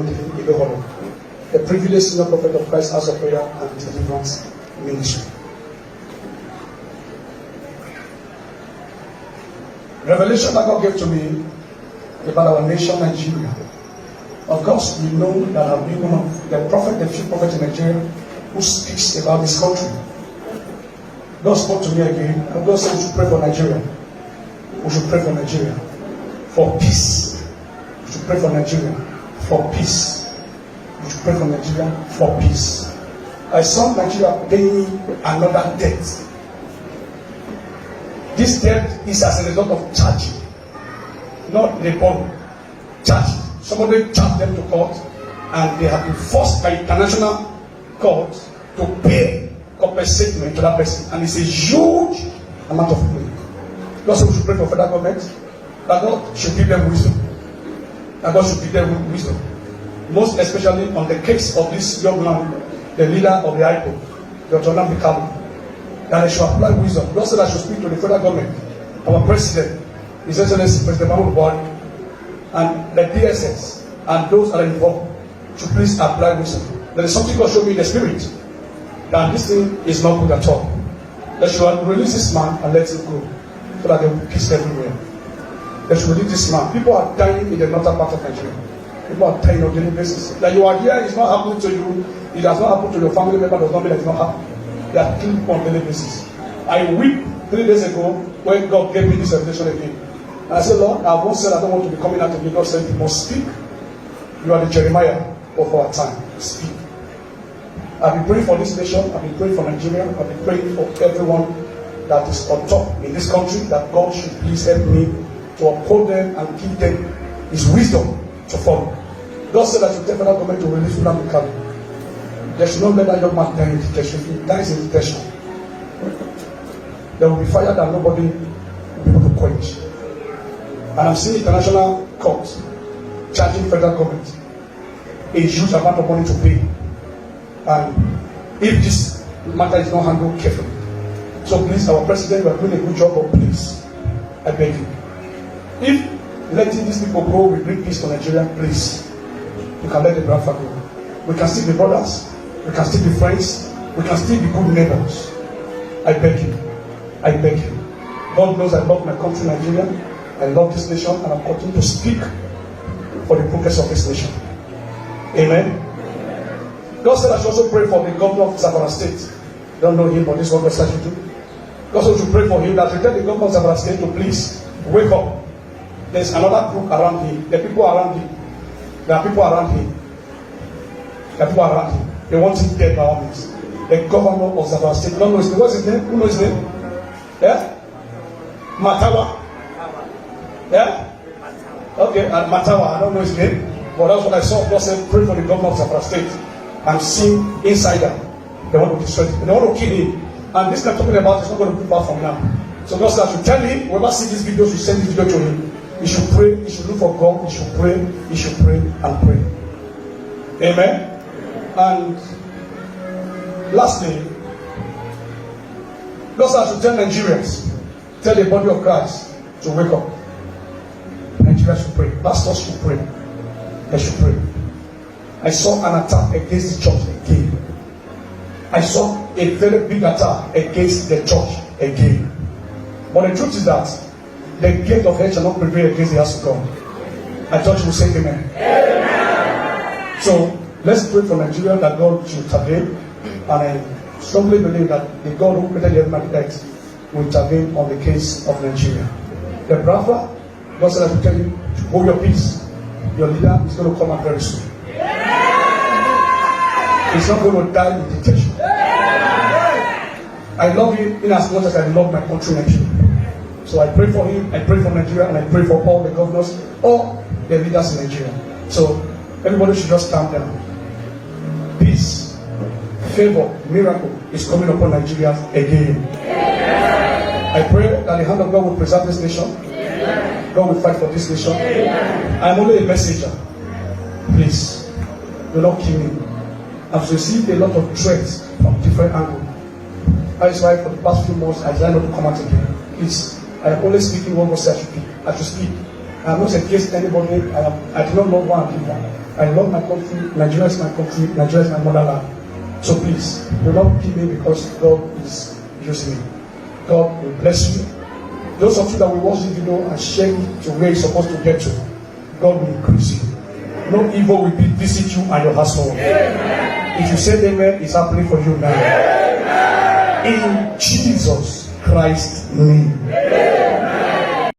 Ikorodu, the privileged senior prophet of Christ House of Prayer and Deliverance Ministry. Revelation that God gave to me about our nation, Nigeria. Of course, we know that I've been one of the prophet, the chief prophet in Nigeria, who speaks about this country. God spoke to me again, and God said we should pray for Nigeria. We should pray for Nigeria for peace. We should pray for Nigeria for peace. We should pray for Nigeria for peace. I saw Nigeria paying another debt. This debt is as a result of charging, not the bond. Charging. Somebody charged them to court, and they have been forced by international court to pay compensation to that person, and it's a huge amount of money. God said we should pray for federal government, that God should give them wisdom. That God should give them wisdom. Most especially on the case of this young man, the leader of the IPO, Dr. Bamidele, that they should apply wisdom. God said I should speak to the federal government, our president, His Excellency President Bamidele, and the DSS, and those that are involved, should please apply wisdom. There is something God showed me in the spirit, that this thing is not good at all. They should release this man and let him go, so that there will be peace everywhere. They should release this man. People are dying in the northern part of Nigeria. People are dying on a daily basis. That you are here, it's not happening to you. It has not happened to your family member. Does not mean that it's not happening. They are killing people on a daily basis. I weep 3 days ago when God gave me this revelation again. And I said, Lord, I've once said I don't want to be coming out of you. God said, you must speak. You are the Jeremiah of our time. Speak. I've been praying for this nation. I've been praying for Nigeria. I've been praying for everyone that is on top in this country, that God should please help me to uphold them and give them His wisdom to follow. God said that the federal government to release Bamidele. They should not let that young man die in detention. If he dies in detention, there will be fire that nobody will be able to quench. And I'm seeing international courts charging federal government a huge amount of money to pay. And if this matter is not handled carefully, so please, our president, you are doing a good job, but please, I beg you, if letting these people go will bring peace to Nigeria, please, you can let the Biafra go. We can still be brothers, we can still be friends, we can still be good neighbors. I beg you, I beg you. God knows I love my country, Nigeria. I love this nation, and I'm continuing to speak for the progress of this nation. Amen. God said I should also pray for the governor of Zamfaza State. Don't know him, but this is what God said to do. God said we should pray for him, that we tell the governor of Zamfaza State to please wake up. There's another group around him. The people around him. There are people around him. There are people around him. They want him dead by all means. The governor of Zamfaza State. Don't know his name. What's his name? Who knows his name? Yeah? Matawa. Yeah? Okay, and Matawa. I don't know his name. But that's what I saw. God said, pray for the governor of Zamfaza State. I'm seeing insider. They want to destroy him. They want to kill him. And this I'm talking about is not going to be far from now. So God said, I should tell him, whoever sees this video, should send this video to him. He should pray, he should look for God, he should pray and pray. Amen. And lastly, God said, I should tell Nigerians, tell the body of Christ to wake up. Nigeria should pray. Pastors should pray. They should pray. I saw an attack against the church again. I saw a very big attack against the church again. But the truth is that the gate of hell shall not prevail against the house of God. I thought you would say amen. Amen. So let's pray for Nigeria that God should intervene. And I strongly believe that the God who created the heaven and the earth will intervene on the case of Nigeria. The brother, God said I should tell you to hold your peace. Your leader is going to come out very soon. He's not going to die in detention. I love him in as much as I love my country, Nigeria. So I pray for him, I pray for Nigeria, and I pray for all the governors, all the leaders in Nigeria. So everybody should just calm down. Peace, favor, miracle is coming upon Nigeria again. I pray that the hand of God will preserve this nation. God will fight for this nation. I'm only a messenger. Please, do not kill me. I've received a lot of threats from different angles. That is why for the past few months I decided not to come out again. Please, I am only speaking what God said I should speak. I'm not against anybody. I do not love one people. I love my country. Nigeria is my country. Nigeria is my motherland. So please, do not kill me because God is using me. God will bless you. Those of you that will watch this video and share it to where you're supposed to get to, God will increase you. No evil will visit you and your household. Amen. If you say amen, it's happening for you now. Amen. In Jesus Christ's name. Amen.